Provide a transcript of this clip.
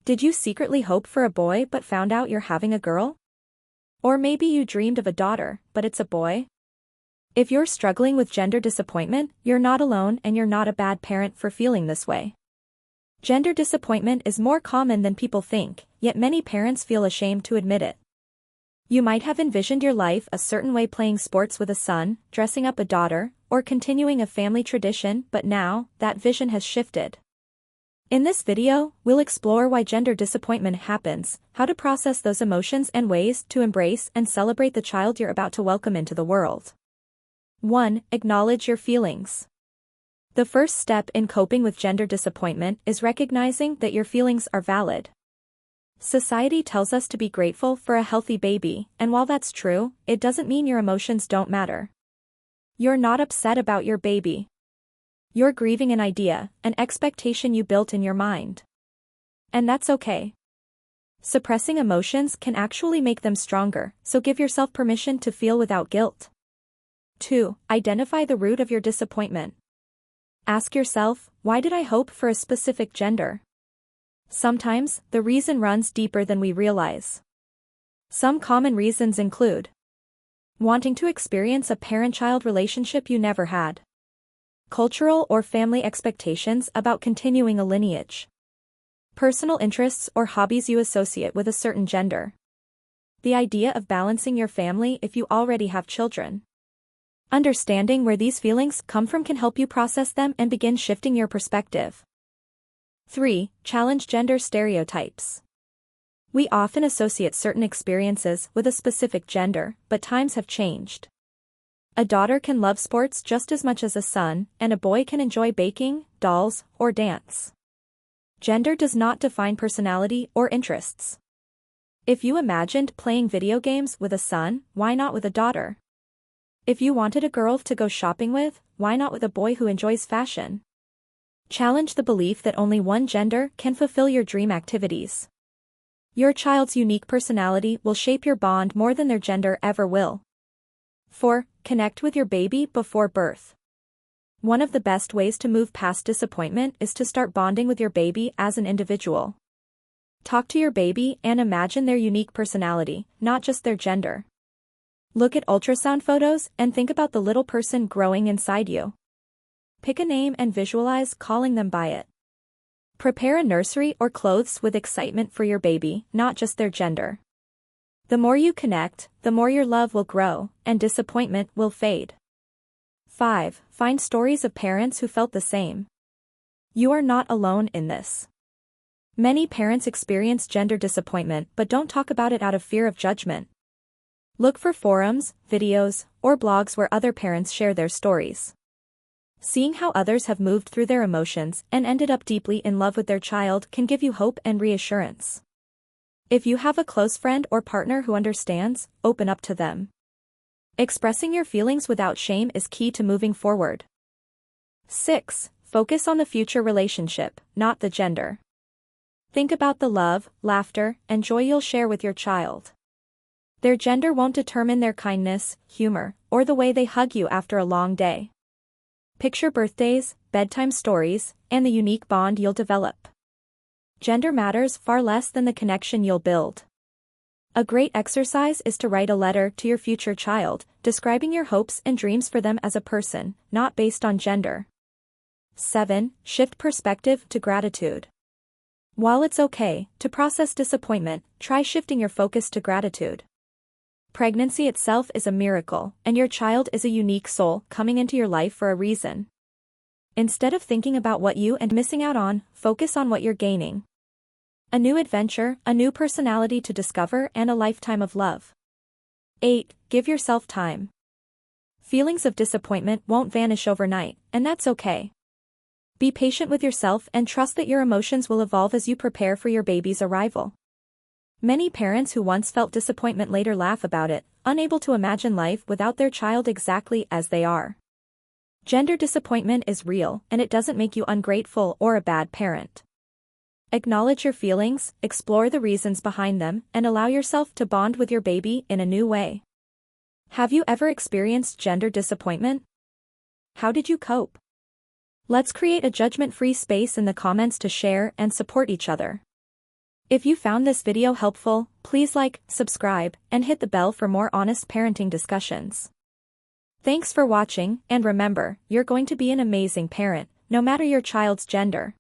Did you secretly hope for a boy but found out you're having a girl? Or maybe you dreamed of a daughter, but it's a boy? If you're struggling with gender disappointment, you're not alone and you're not a bad parent for feeling this way. Gender disappointment is more common than people think, yet many parents feel ashamed to admit it. You might have envisioned your life a certain way, playing sports with a son, dressing up a daughter, or continuing a family tradition, but now, that vision has shifted. In this video, we'll explore why gender disappointment happens, how to process those emotions and ways to embrace and celebrate the child you're about to welcome into the world. 1. Acknowledge your feelings. The first step in coping with gender disappointment is recognizing that your feelings are valid. Society tells us to be grateful for a healthy baby, and while that's true, it doesn't mean your emotions don't matter. You're not upset about your baby. You're grieving an idea, an expectation you built in your mind. And that's okay. Suppressing emotions can actually make them stronger, so give yourself permission to feel without guilt. 2. Identify the root of your disappointment. Ask yourself, why did I hope for a specific gender? Sometimes, the reason runs deeper than we realize. Some common reasons include wanting to experience a parent-child relationship you never had. Cultural or family expectations about continuing a lineage. Personal interests or hobbies you associate with a certain gender. The idea of balancing your family if you already have children. Understanding where these feelings come from can help you process them and begin shifting your perspective. 3. Challenge gender stereotypes. We often associate certain experiences with a specific gender, but times have changed. A daughter can love sports just as much as a son, and a boy can enjoy baking, dolls, or dance. Gender does not define personality or interests. If you imagined playing video games with a son, why not with a daughter? If you wanted a girl to go shopping with, why not with a boy who enjoys fashion? Challenge the belief that only one gender can fulfill your dream activities. Your child's unique personality will shape your bond more than their gender ever will. 4. Connect with your baby before birth. One of the best ways to move past disappointment is to start bonding with your baby as an individual. Talk to your baby and imagine their unique personality, not just their gender. Look at ultrasound photos and think about the little person growing inside you. Pick a name and visualize calling them by it. Prepare a nursery or clothes with excitement for your baby, not just their gender. The more you connect, the more your love will grow, and disappointment will fade. 5. Find stories of parents who felt the same. You are not alone in this. Many parents experience gender disappointment but don't talk about it out of fear of judgment. Look for forums, videos, or blogs where other parents share their stories. Seeing how others have moved through their emotions and ended up deeply in love with their child can give you hope and reassurance. If you have a close friend or partner who understands, open up to them. Expressing your feelings without shame is key to moving forward. 6. Focus on the future relationship, not the gender. Think about the love, laughter, and joy you'll share with your child. Their gender won't determine their kindness, humor, or the way they hug you after a long day. Picture birthdays, bedtime stories, and the unique bond you'll develop. Gender matters far less than the connection you'll build. A great exercise is to write a letter to your future child, describing your hopes and dreams for them as a person, not based on gender. 7. Shift perspective to gratitude. While it's okay to process disappointment, try shifting your focus to gratitude. Pregnancy itself is a miracle, and your child is a unique soul coming into your life for a reason. Instead of thinking about what you and missing out on, focus on what you're gaining. A new adventure, a new personality to discover, and a lifetime of love. 8. Give yourself time. Feelings of disappointment won't vanish overnight, and that's okay. Be patient with yourself and trust that your emotions will evolve as you prepare for your baby's arrival. Many parents who once felt disappointment later laugh about it, unable to imagine life without their child exactly as they are. Gender disappointment is real, and it doesn't make you ungrateful or a bad parent. Acknowledge your feelings, explore the reasons behind them, and allow yourself to bond with your baby in a new way. Have you ever experienced gender disappointment? How did you cope? Let's create a judgment-free space in the comments to share and support each other. If you found this video helpful, please like, subscribe, and hit the bell for more honest parenting discussions. Thanks for watching, and remember, you're going to be an amazing parent, no matter your child's gender.